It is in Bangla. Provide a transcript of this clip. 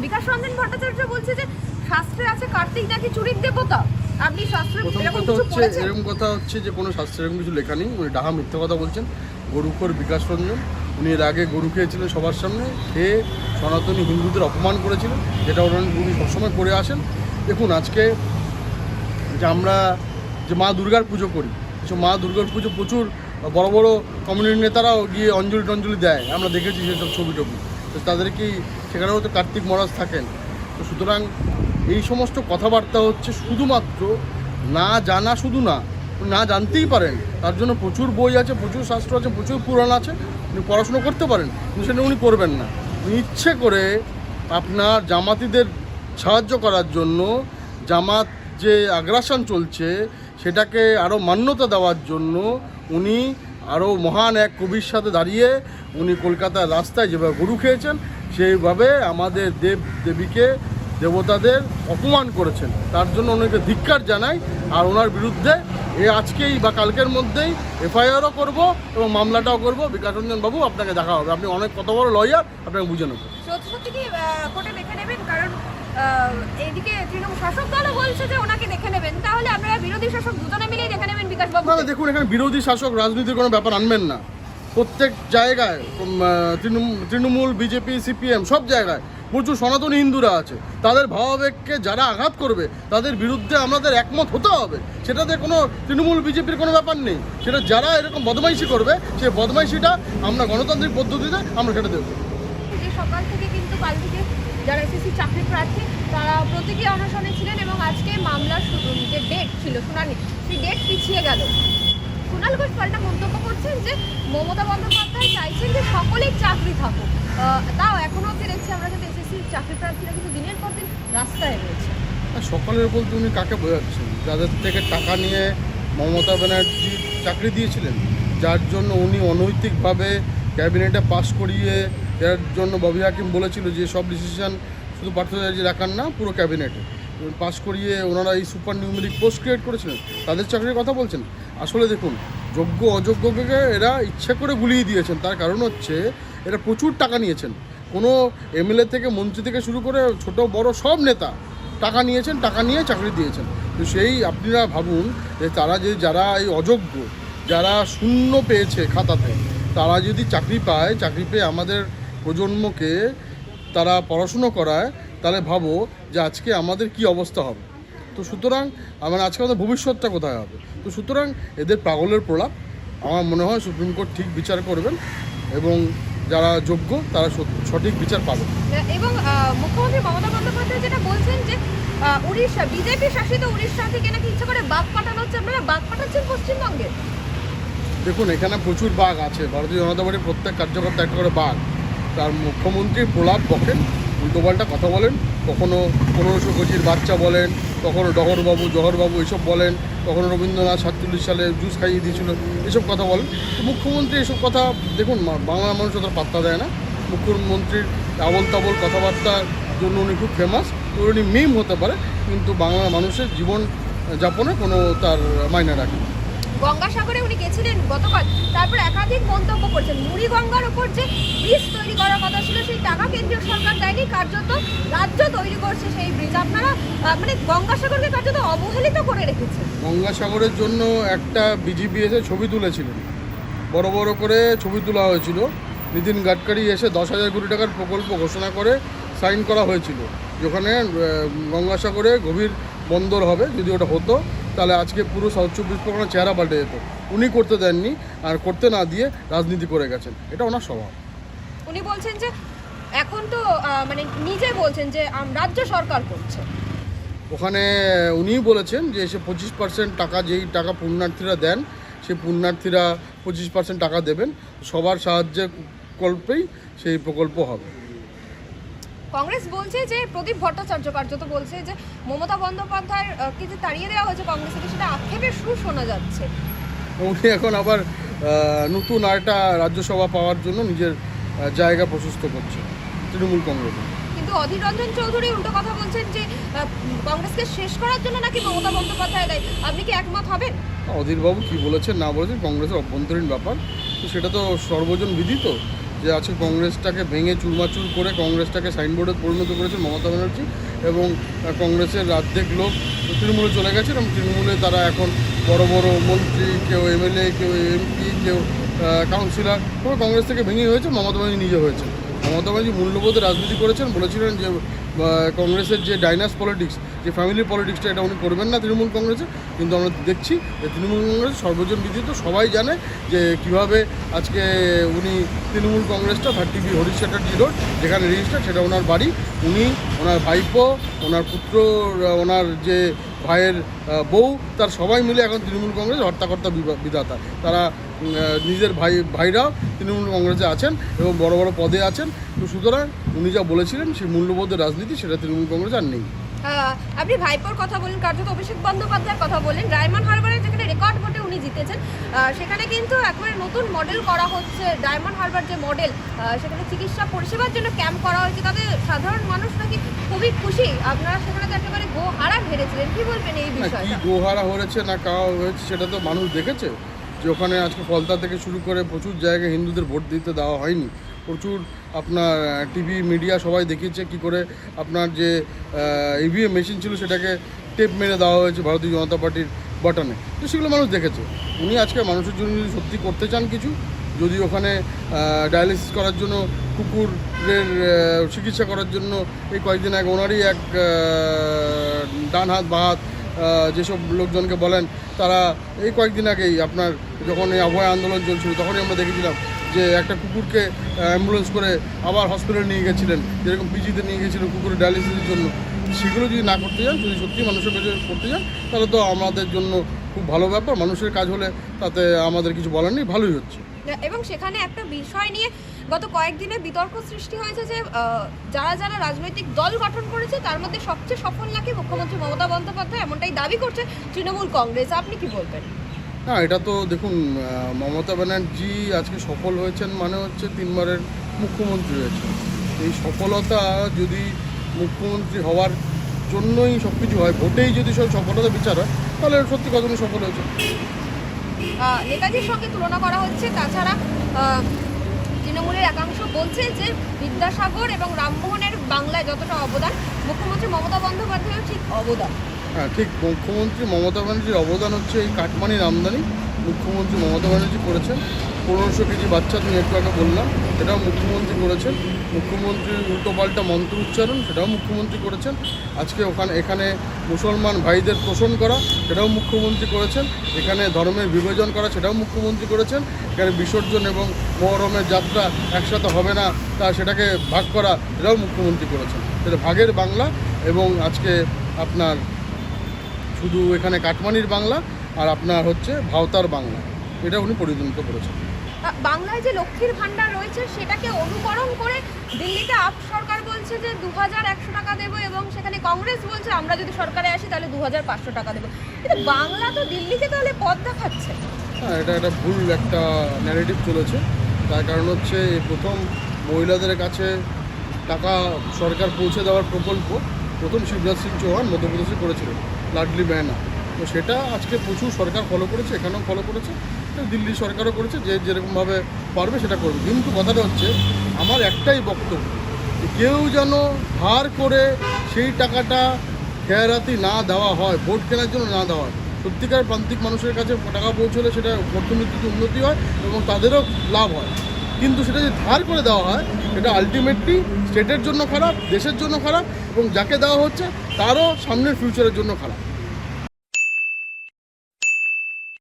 বিকাশ রঞ্জন ভট্টাচার্য বলছে যে শাস্ত্রে আছে কার্তিক নাকি চুরির দেবতা। আপনি শাস্ত্রে এরকম কিছু পড়েছেন? এরকম কথা হচ্ছে যে কোনো শাস্ত্রে এরকম কিছু লেখা নেই। উনি ডাহা মিথ্যা কথা বলছেন। গরুখোর বিকাশ রঞ্জন, উনি এর আগে গরু খেয়েছিলেন সবার সামনে, খেয়ে সনাতনী হিন্দুদের অপমান করেছিলেন, যেটা উনি সবসময় করে আসেন। দেখুন, আজকে যে আমরা যে মা দুর্গার পুজো করি, সেসব মা দুর্গার পুজো প্রচুর বড় বড় কমিউনিটি নেতারাও গিয়ে অঞ্জলি টঞ্জলি দেয়, আমরা দেখেছি সেসব ছবি টবি। তো তাদের কি সেখানেও তো কার্তিক মহারাজ থাকেন। তো সুতরাং এই সমস্ত কথাবার্তা হচ্ছে শুধুমাত্র না জানা, শুধু না জানতেই পারেন, তার জন্য প্রচুর বই আছে, প্রচুর শাস্ত্র আছে, প্রচুর পুরাণ আছে, উনি পড়াশুনো করতে পারেন, কিন্তু সেটা উনি করবেন না। উনি ইচ্ছে করে আপনার জামাতিদের সাহায্য করার জন্য, জামাত যে আগ্রাসন চলছে সেটাকে আরও মান্যতা দেওয়ার জন্য উনি আরও মহান এক কবির সাথে দাঁড়িয়ে উনি কলকাতার রাস্তায় যেভাবে গরু খেয়েছেন, সেইভাবে আমাদের দেব দেবীকে, দেবতাদের অপমান করেছেন। তার জন্য ওনাকে ধিক্কার জানাই। আর ওনার বিরুদ্ধে আজকেই বা কালকের মধ্যেই এফআইআরও করব এবং মামলাটাও করব। বিকাশ রঞ্জন বাবু, আপনাকে দেখা হবে, আপনি অনেক কত বড় লয়ার, আপনাকে বুঝে নেব। সত্যি কি কোর্টে দেখে নেবেন? কারণ এইদিকে তৃণমূল শাসক দলও বলছে যে ওনাকে দেখে নেবেন, তাহলে আপনারা বিরোধী শাসক দুজনে মিলেই দেখে নেবেন বিকাশ বাবু? না, দেখুন, এখানে বিরোধী শাসক রাজনীতির কোনো ব্যাপার আনবেন না। প্রত্যেক জায়গায় তৃণমূল, বিজেপি, সিপিএম সব জায়গায় প্রচুর সনাতনী হিন্দুরা আছে। তাদের ভাবাবেগকে যারা আঘাত করবে তাদের বিরুদ্ধে আমাদের একমত হতে হবে। সেটাতে কোনো তৃণমূল বিজেপির কোনো ব্যাপার নেই। সেটা যারা এরকম বদমাইশি করবে, সেই বদমাইশিটা আমরা গণতান্ত্রিক পদ্ধতিতে আমরা সেটা দেবো। যে সকাল থেকে কিন্তু কাল থেকে যারা এসএসসি চাকরি প্রার্থী তারা প্রতীকী অনশনে ছিলেন এবং আজকে মামলার যে ডেট ছিল শুনানি, সেই ডেট পিছিয়ে গেল। কুণাল ঘোষ পাল্টা মন্তব্য করছেন যে মমতা বন্দ্যোপাধ্যায় চাইছেন যে সকলেই চাকরি থাকুক। তাও এখনও অব্দি দেখছি আমরা কিন্তু এসএসসি চাকরি প্রার্থীরা কিন্তু দিনের পর দিন রাস্তায় রয়েছে। সকালের বলতে উনি কাকে বোঝাচ্ছেন? যাদের থেকে টাকা নিয়ে মমতা ব্যানার্জি চাকরি দিয়েছিলেন, যার জন্য উনি অনৈতিকভাবে ক্যাবিনেটে পাস করিয়ে, এর জন্য ববি হাকিম বলেছিল যে সব ডিসিশন শুধু পার্থচার্যের একার না, পুরো ক্যাবিনেটে পাস করিয়ে ওনারা এই সুপার নিউমেরিক পোস্ট ক্রিয়েট করেছিলেন, তাদের চাকরির কথা বলছেন। আসলে দেখুন, যোগ্য অযোগ্যকে এরা ইচ্ছে করে গুলিয়ে দিয়েছেন। তার কারণ হচ্ছে এরা প্রচুর টাকা নিয়েছেন। কোনো এমএলএ থেকে, মন্ত্রী থেকে শুরু করে ছোট বড় সব নেতা টাকা নিয়েছেন, টাকা নিয়ে চাকরি দিয়েছেন। তো সেই আপনারা ভাবুন যে তারা যারা এই অযোগ্য, যারা শূন্য পেয়েছে খাতাতে, তারা যদি চাকরি পায়, চাকরি পেয়ে আমাদের প্রজন্মকে তারা পড়াশুনো করায়, তাহলে ভাবো যে আজকে আমাদের কি অবস্থা হবে। তো সুতরাং আজকে আমাদের ভবিষ্যৎটা কোথায় হবে? তো সুতরাং এদের পাগলের প্রলাপ। আমার মনে হয় সুপ্রিম কোর্ট ঠিক বিচার করবেন এবং যারা যোগ্য তারা সঠিক বিচার পাবে। এবং মুখ্যমন্ত্রী মমতা বন্দ্যোপাধ্যায় যেটা বলছেন যে উড়িষ্যা, বিজেপি শাসিত উড়িষ্যা থেকে নাকি ইচ্ছা করে বাঘ পাঠানো হচ্ছে। আপনারা বাঘ পাঠাচ্ছেন পশ্চিমবঙ্গে? দেখুন, এখানে প্রচুর বাঘ আছে। ভারতীয় জনতা পার্টির প্রত্যেক কার্যকর্তা একটা করে বাঘ। তার মুখ্যমন্ত্রীর প্রলাপ বকেন, উল্টোপাল্টা কথা বলেন, কখনো 1500 কোটির বাচ্চা বলেন, কখনো জহরবাবু এইসব বলেন, কখনো রবীন্দ্রনাথ 47 সালে জুস খাইয়ে দিয়েছিল, এসব কথা বলেন। তো মুখ্যমন্ত্রী এসব কথা, দেখুন, বাংলা মানুষ অত পাত্তা দেয় না। মুখ্যমন্ত্রীর আবল তাবল কথাবার্তার জন্য উনি খুব ফেমাস। তো উনি মিম হতে পারে, কিন্তু বাংলা মানুষের জীবন যাপনে কোনো তার মাইনে রাখে না। গঙ্গাসাগরে উনি গেছিলেন গতকাল, তারপর একাধিক মন্তব্য করছেন। মুড়ি গঙ্গার ওপর যে ব্রিজ তৈরি করার কথা ছিল, সেই টাকা কেন্দ্রীয় সরকার দেয়নি, কার্যত রাজ্য তৈরি করছে সেই ব্রিজ। আপনারা গঙ্গাসাগরকে কার্যত অবহেলিত করে রেখেছেন। গঙ্গাসাগরের জন্য একটা বিজেপি এসে ছবি তুলেছিলেন, বড় বড় করে ছবি তোলা হয়েছিল। নীতিন গাডকারি এসে 10,000 কোটি টাকার প্রকল্প ঘোষণা করে সাইন করা হয়েছিল, যেখানে গঙ্গাসাগরে গভীর বন্দর হবে। যদি ওটা হতো তাহলে আজকে পুরো সাউথ 24 পরগনার চেহারা পাল্টে যেত। উনি করতে দেননি, আর করতে না দিয়ে রাজনীতি করে গেছেন। এটা ওনার স্বভাব। উনি বলছেন যে এখন তো নিজে বলছেন যে রাজ্য সরকার করছে। ওখানে উনিই বলেছেন যে সে 25% টাকা, যেই টাকা পুণ্যার্থীরা দেন, সেই পুণ্যার্থীরা 25% টাকা দেবেন। সবার সাহায্যের কল্পেই সেই প্রকল্প হবে। কংগ্রেস বলছে যে প্রদীপ ভট্টাচার্য কার্যত বলছে যে মমতা বন্দ্যোপাধ্যায়ের কিছু তাড়িয়ে দেওয়া হয়েছে কংগ্রেস থেকে, সেটা আক্ষেপের সুর শোনা যাচ্ছে। উনি এখন আবার নতুন আরেকটা রাজ্যসভা পাওয়ার জন্য নিজের জায়গা প্রশস্ত করছে তৃণমূল কংগ্রেসে। কিন্তু অধীর রঞ্জন চৌধুরী উল্টো কথা বলছেন যে কংগ্রেসকে শেষ করার জন্য নাকি মমতা বন্দ্যোপাধ্যায় দায়ী। আপনি কি একমত হবেন? অধীরবাবু কী বলেছেন না বলেছেন কংগ্রেসের অভ্যন্তরীণ ব্যাপার, তো সেটা তো সর্বজন বিদিত। যে আজকে কংগ্রেসটাকে ভেঙে চুরমাচুর করে কংগ্রেসটাকে সাইনবোর্ডে পরিণত করেছেন মমতা ব্যানার্জি, এবং কংগ্রেসের অর্ধেক লোক তৃণমূলে চলে গেছেন এবং তৃণমূলে তারা এখন বড় বড় মন্ত্রী, কেউ এমএলএ, কেউ এমপি, কেউ কাউন্সিলর, তবে কংগ্রেস থেকে ভেঙে হয়েছে, মমতা ব্যানার্জি নিজে হয়েছে। মমতা ব্যানার্জি মূল্যবোধের রাজনীতি করেছেন, বলেছিলেন যে কংগ্রেসের যে ডাইনাস পলিটিক্স, যে ফ্যামিলি পলিটিক্সটা, এটা উনি করবেন না তৃণমূল কংগ্রেসে। কিন্তু আমরা দেখছি যে তৃণমূল কংগ্রেস সর্বজন বিদিত, সবাই জানে যে কীভাবে আজকে উনি তৃণমূল কংগ্রেসটা 30B হরিশ চ্যাটার্জি রোড যেখানে রেজিস্টার, সেটা ওনার বাড়ি, উনি, ওনার ভাইপো, ওনার পুত্র, ওনার যে ভাইয়ের বউ, তার সবাই মিলে এখন তৃণমূল কংগ্রেস হর্তাকর্তা বিধাতা। তারা নিজের ভাইরাও তৃণমূল কংগ্রেসে আছেন এবং বড় বড় পদে আছেন। তো সুতরাং উনি যা বলেছিলেন সেই মূল্যবোধের রাজনীতি, সেটা তৃণমূল কংগ্রেস আর নেই। আপনি ভাইপোর কথা বলেন, কার্যত অভিষেক বন্দ্যোপাধ্যায়ের কথা বলেন। ডায়মন্ড হারবারে যেখানে রেকর্ড ভোটে উনি জিতেছেন, সেখানে কিন্তু একবারে নতুন মডেল করা হচ্ছে। ডায়মন্ড হারবার যে মডেল, সেখানে চিকিৎসা পরিষেবার জন্য ক্যাম্প করা হয়েছে, তাতে সাধারণ মানুষ নাকি খুবই খুশি। আপনারা সেখানে তো একেবারে গোহারা হেরেছিলেন, কি বলবেন এই বিষয়ে? কি গোহারা হয়েছে না কাওয়া হয়েছে সেটা তো মানুষ দেখেছে, যে ওখানে আজকে ফলতা থেকে শুরু করে প্রচুর জায়গায় হিন্দুদের ভোট দিতে দেওয়া হয়নি। প্রচুর আপনার টিভি মিডিয়া সবাই দেখিয়েছে কি করে আপনার যে ইভিএম মেশিন ছিল সেটাকে টেপ মেরে দেওয়া হয়েছে ভারতীয় জনতা পার্টির বাটনে। তো সেগুলো মানুষ দেখেছে। উনি আজকে মানুষের জন্য যদি সত্যি করতে চান কিছু, যদি ওখানে ডায়ালিসিস করার জন্য কুকুরের চিকিৎসা করার জন্য এই কয়েকদিন আগে ওনারই এক ডান হাত বা হাত যেসব লোকজনকে বলেন, তারা এই কয়েকদিন আগেই আপনার যখন এই অভয় আন্দোলন চলছিল তখনই আমরা দেখেছিলাম যে একটা কুকুরকে অ্যাম্বুলেন্স করে আবার হসপিটালে নিয়ে গেছিলেন, যেরকম পিজিতে নিয়ে গেছিলেন কুকুরের ডায়ালিসিসের জন্য। সেগুলো যদি না করতে যান, যদি সত্যি মানুষের কাছে করতে যান, তাহলে তো আমাদের জন্য খুব ভালো ব্যাপার। মানুষের কাজ হলে তাতে আমাদের কিছু বলার নেই, ভালোই হচ্ছে। এবং সেখানে একটা বিষয় নিয়ে গত কয়েকদিনে বিতর্ক সৃষ্টি হয়েছে যে যারা যারা রাজনৈতিক দল গঠন করেছে তার মধ্যে সবচেয়ে সফল নাকি মুখ্যমন্ত্রী মমতা বন্দ্যোপাধ্যায়, এমনটাই দাবি করছে তৃণমূল কংগ্রেস। আপনি কি বলবেন? না, এটা তো দেখুন, মমতা ব্যানার্জি আজকে সফল হয়েছেন মানে হচ্ছে 3 বারের মুখ্যমন্ত্রী হয়েছে। এই সফলতা যদি মুখ্যমন্ত্রী হওয়ার জন্যই সব কিছু হয়, ভোটেই যদি সব সফলতা বিচার হয়, তাহলে সত্যি কতদিন সফল হয়েছে। নেতাজির সঙ্গে তুলনা করা হচ্ছে। তাছাড়া তৃণমূলের একাংশ বলছে যে বিদ্যাসাগর এবং রামমোহনের বাংলায় যতটা অবদান, মুখ্যমন্ত্রী মমতা বন্দ্যোপাধ্যায়ের ঠিক অবদান। হ্যাঁ, ঠিক। মুখ্যমন্ত্রী মমতা ব্যানার্জির অবদান হচ্ছে এই কাটমানির আমদানি মুখ্যমন্ত্রী মমতা ব্যানার্জি করেছেন। 1500 কেজি বাচ্চা তুমি একটু আগে বললাম, সেটাও মুখ্যমন্ত্রী করেছেন। মুখ্যমন্ত্রীর উল্টোপাল্টা মন্ত্র উচ্চারণ, সেটাও মুখ্যমন্ত্রী করেছেন। আজকে এখানে মুসলমান ভাইদের তোষণ করা, সেটাও মুখ্যমন্ত্রী করেছেন। এখানে ধর্মের বিভাজন করা, সেটাও মুখ্যমন্ত্রী করেছেন। এখানে বিসর্জন এবং মহরমের যাত্রা একসাথে হবে না, তা সেটাকে ভাগ করা, সেটাও মুখ্যমন্ত্রী করেছেন। সেটা ভাগের বাংলা, এবং আজকে আপনার শুধু এখানে কাটমানির বাংলা আর আপনার হচ্ছে ভাওতার বাংলা, এটা উনি পরিণত করেছেন। বাংলায় যে লক্ষ্মীর ভাণ্ডার রয়েছে সেটাকে অনুকরণ করে দিল্লিতে আপ সরকার বলছে যে 2100 টাকা দেবো, এবং সেখানে কংগ্রেস বলছে আমরা যদি সরকারে আসি তাহলে 2500 টাকা দেবো। কিন্তু বাংলা তো দিল্লিকে তাহলে পথ দেখাচ্ছে। হ্যাঁ, এটা ভুল একটা ন্যারেটিভ চলেছে। তার কারণ হচ্ছে প্রথম মহিলাদের কাছে টাকা সরকার পৌঁছে দেওয়ার প্রকল্প প্রথম শিবরাজ সিং চৌহান মধ্যপ্রদেশে করেছিলেন, লাডলি বেহনা। তো সেটা আজকে প্রচুর সরকার ফলো করেছে, এখানেও ফলো করেছে, দিল্লি সরকারও করেছে, যে যেরকমভাবে পারবে সেটা করবে। কিন্তু কথাটা হচ্ছে, আমার একটাই বক্তব্য, কেউ যেন ধার করে সেই টাকাটা খেয়ারাতি না দেওয়া হয়, ভোট কেনার জন্য না দেওয়া হয়। সত্যিকার প্রান্তিক মানুষের কাছে টাকা পৌঁছলে সেটা অর্থনীতিতে উন্নতি হয় এবং তাদেরও লাভ হয়। কিন্তু সেটা যদি ধার করে দেওয়া হয়, এটা আলটিমেটলি স্টেটের জন্য খারাপ, দেশের জন্য খারাপ, এবং যাকে দেওয়া হচ্ছে তারও সামনের ফিউচারের জন্য খারাপ।